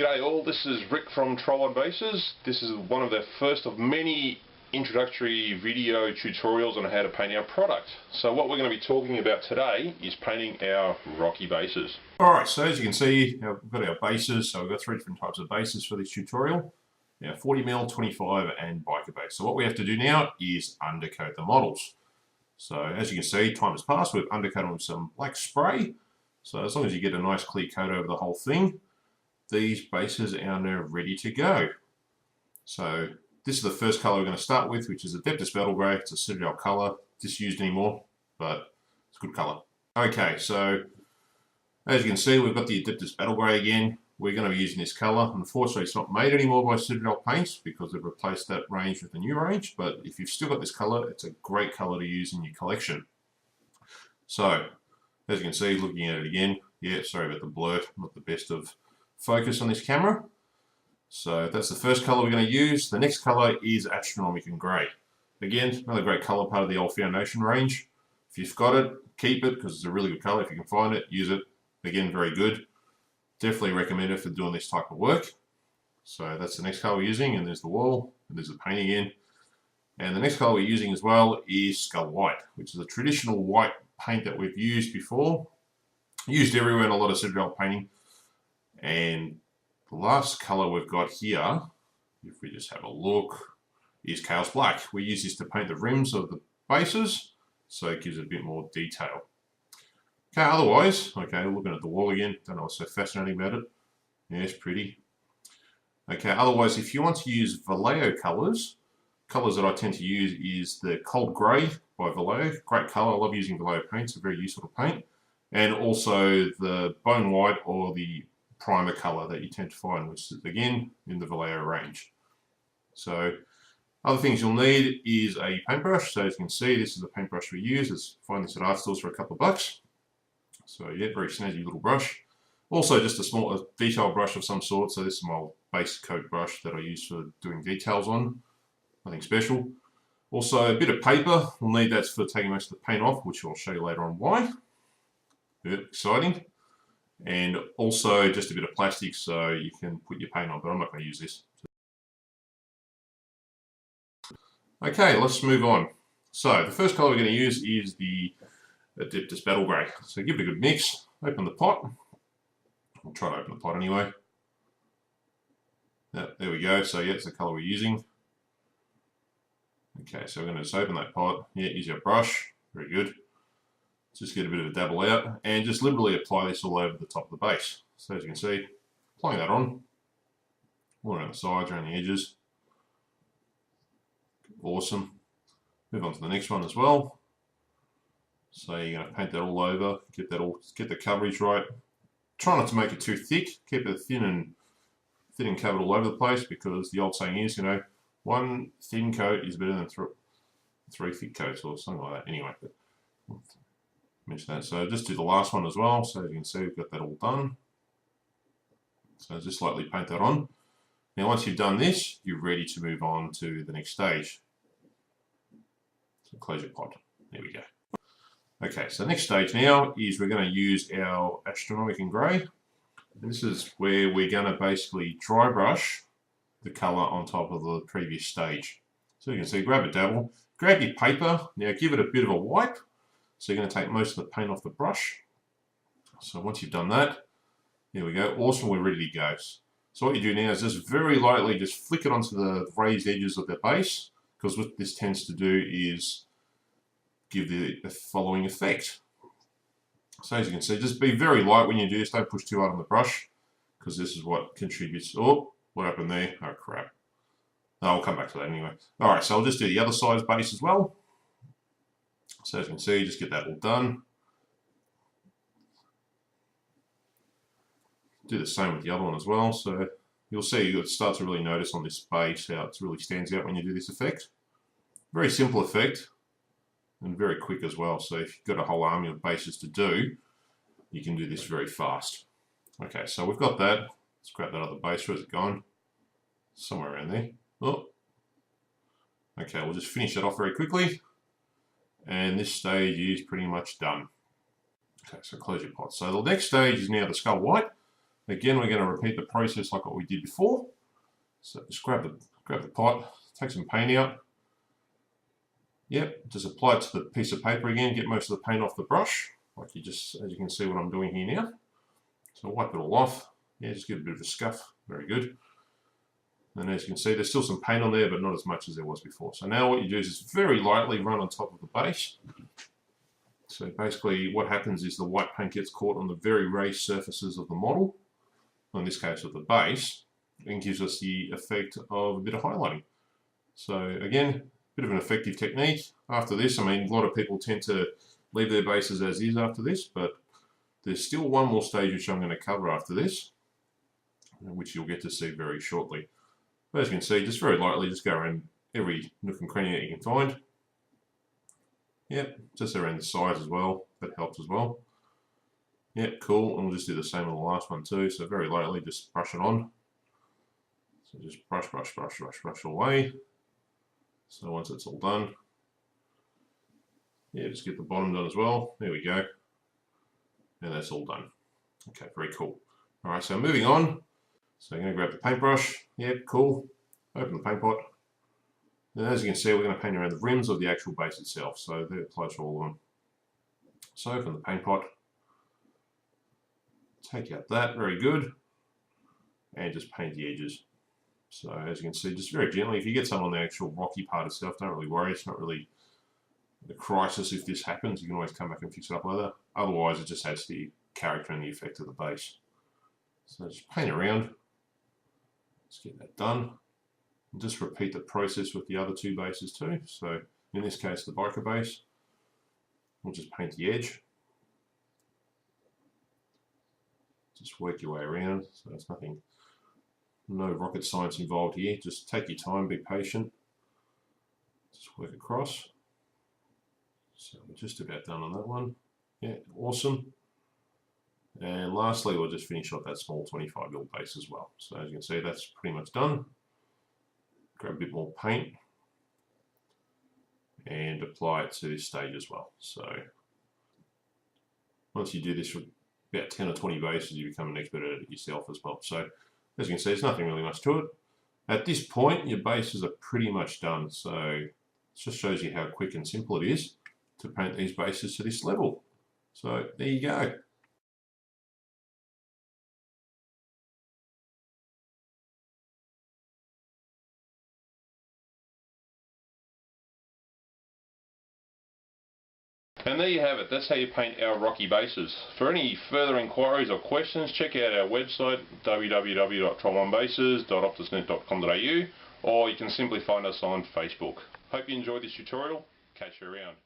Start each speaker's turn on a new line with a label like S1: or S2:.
S1: G'day all, this is Rick from Troll1bases. This is one of the first of many introductory video tutorials on how to paint our product. So what we're going to be talking about today is painting our rocky bases.
S2: Alright, so as you can see, we've got our bases. So we've got three different types of bases for this tutorial. Now 40mm, 25 and biker base. So what we have to do now is undercoat the models. So as you can see, time has passed. We've undercoated them with some black spray. So as long as you get a nice clear coat over the whole thing, these bases are now ready to go. So this is the first color we're going to start with, which is Adeptus Battle Grey. It's a Citadel color, disused anymore, but it's a good color. Okay, so as you can see, we've got the Adeptus Battle Grey again. We're going to be using this color. Unfortunately, it's not made anymore by Citadel Paints because they've replaced that range with a new range, but if you've still got this color, it's a great color to use in your collection. So as you can see, looking at it again, yeah, sorry about the blur, not the best of focus on this camera. So that's the first color we're going to use. The next color is Astronomican Grey. Again, another great color, part of the old Foundation range. If you've got it, keep it because it's a really good color. If you can find it, use it. Again, very good. Definitely recommend it for doing this type of work. So that's the next color we're using, and there's the wall, and there's the paint again. And the next color we're using as well is Skull White, which is a traditional white paint that we've used before. Used everywhere in a lot of Citadel painting. And the last color we've got here, if we just have a look, is Chaos Black. We use this to paint the rims of the bases, so it gives it a bit more detail. Okay, otherwise, okay, looking at the wall again, don't know what's so fascinating about it. Yeah, it's pretty. Okay, otherwise, if you want to use Vallejo colors that I tend to use is the Cold Grey by Vallejo. Great color, I love using Vallejo paints, a very useful to paint. And also the Bone White or the primer color that you tend to find, which is again in the Vallejo range. So other things you'll need is a paintbrush. So as you can see, this is the paintbrush we use. Let's find this at art stores for a couple of bucks. So yeah, very snazzy little brush. Also just a small detail brush of some sort. So this is my base coat brush that I use for doing details on. Nothing special. Also a bit of paper. We'll need that for taking most of the paint off, which I'll show you later on why. Yeah, exciting. And also just a bit of plastic so you can put your paint on, but I'm not going to use this. Okay, let's move on. So the first color we're going to use is the Adeptus Battle Grey. So give it a good mix, open the pot. I'll try to open the pot anyway. Yeah, there we go, so yeah, it's the color we're using. Okay, so we're going to just open that pot. Yeah, use your brush, very good. Just get a bit of a dabble out and just liberally apply this all over the top of the base. So as you can see, applying that on, all around the sides, around the edges. Awesome. Move on to the next one as well. So you're going to paint that all over, get the coverage right. Try not to make it too thick, keep it thin and covered all over the place because the old saying is, you know, one thin coat is better than three thick coats or something like that. Anyway. Mention that. So just do the last one as well. So as you can see, we've got that all done. So just lightly paint that on. Now once you've done this, you're ready to move on to the next stage. So close your pot. There we go. Okay, so the next stage now is we're going to use our Astronomican Grey. And this is where we're going to basically dry brush the colour on top of the previous stage. So you can see, grab a dabble, grab your paper, now give it a bit of a wipe. So you're going to take most of the paint off the brush. So once you've done that, there we go. Awesome, we're ready to go. So what you do now is just very lightly just flick it onto the raised edges of the base, because what this tends to do is give the following effect. So as you can see, just be very light when you do this. Don't push too hard on the brush, because this is what contributes. Oh, what happened there? Oh crap. No, I'll come back to that anyway. All right, so I'll just do the other side's base as well. So as you can see, just get that all done. Do the same with the other one as well. So you'll see you'll start to really notice on this base how it really stands out when you do this effect. Very simple effect and very quick as well. So if you've got a whole army of bases to do, you can do this very fast. Okay, so we've got that. Let's grab that other base. Where's it gone? Somewhere around there. Oh. Okay, we'll just finish that off very quickly. And this stage is pretty much done. Okay, so close your pot. So the next stage is now the Skull White. Again, we're going to repeat the process like what we did before. So just grab the pot, take some paint out. Yep, just apply it to the piece of paper again, get most of the paint off the brush, like as you can see what I'm doing here now. So wipe it all off. Yeah, just give it a bit of a scuff. Very good. And as you can see, there's still some paint on there, but not as much as there was before. So now what you do is just very lightly run on top of the base. So basically what happens is the white paint gets caught on the very raised surfaces of the model, in this case of the base, and gives us the effect of a bit of highlighting. So again, bit of an effective technique. After this, I mean, a lot of people tend to leave their bases as is after this, but there's still one more stage which I'm going to cover after this, which you'll get to see very shortly. But as you can see, just very lightly, just go around every nook and cranny that you can find. Yep, just around the sides as well, that helps as well. Yep, cool, and we'll just do the same on the last one too, so very lightly, just brush it on. So just brush away. So once it's all done, yeah, just get the bottom done as well. There we go. And that's all done. Okay, very cool. All right, so moving on. So I'm going to grab the paintbrush. Yep, cool. Open the paint pot. And as you can see, we're going to paint around the rims of the actual base itself. So that applies to all of them. So open the paint pot. Take out that, very good. And just paint the edges. So as you can see, just very gently, if you get some on the actual rocky part itself, don't really worry. It's not really a crisis if this happens. You can always come back and fix it up later. Otherwise, it just adds the character and the effect of the base. So just paint around. Let's get that done. And just repeat the process with the other two bases too. So in this case, the biker base. We'll just paint the edge. Just work your way around. So there's no rocket science involved here. Just take your time, be patient. Just work across. So we're just about done on that one. Yeah, awesome. And lastly, we'll just finish off that small 25mm base as well. So as you can see, that's pretty much done. Grab a bit more paint and apply it to this stage as well. So once you do this for about 10 or 20 bases, you become an expert at it yourself as well. So as you can see, there's nothing really much to it. At this point, your bases are pretty much done. So it just shows you how quick and simple it is to paint these bases to this level. So there you go.
S1: And there you have it, that's how you paint our rocky bases. For any further inquiries or questions, check out our website www.troll1bases.optusnet.com.au, or you can simply find us on Facebook. Hope you enjoyed this tutorial. Catch you around.